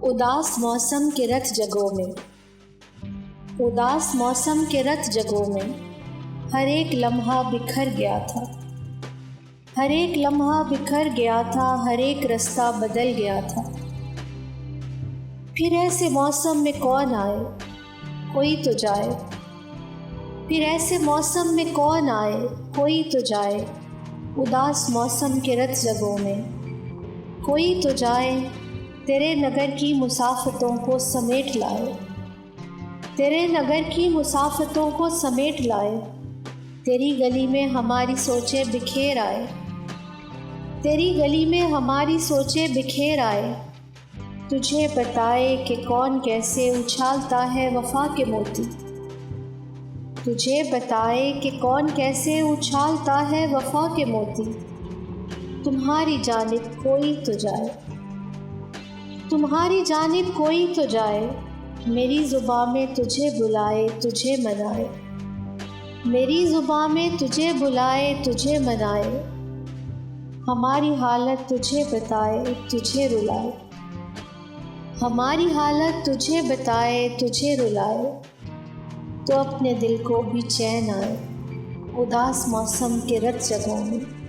उदास मौसम के रत जगों में, उदास मौसम के रत जगों में हर एक लम्हा बिखर गया था, हर एक लम्हा बिखर गया था, हर एक रास्ता बदल गया था। फिर ऐसे मौसम में कौन आए, कोई तो जाए। फिर ऐसे मौसम में कौन आए, कोई तो जाए। उदास मौसम के रत जगों में कोई तो जाए, तेरे नगर की मुसाफतों को समेट लाए, तेरे नगर की मुसाफतों को समेट लाए। तेरी गली में हमारी सोचें बिखेर आए, तेरी गली में हमारी सोचें बिखेर आए। तुझे बताए कि कौन कैसे उछालता है वफा के मोती, तुझे बताए कि कौन कैसे उछालता है वफा के मोती। तुम्हारी जानिब कोई तो जाए, तुम्हारी जानिब कोई तो जाए। मेरी ज़ुबां में तुझे बुलाए, तुझे मनाए, मेरी ज़ुबां में तुझे बुलाए, तुझे मनाए। हमारी हालत तुझे बताए, तुझे रुलाए, हमारी हालत तुझे बताए, तुझे रुलाए। तो अपने दिल को भी चैन आए, उदास मौसम के रत जगों में।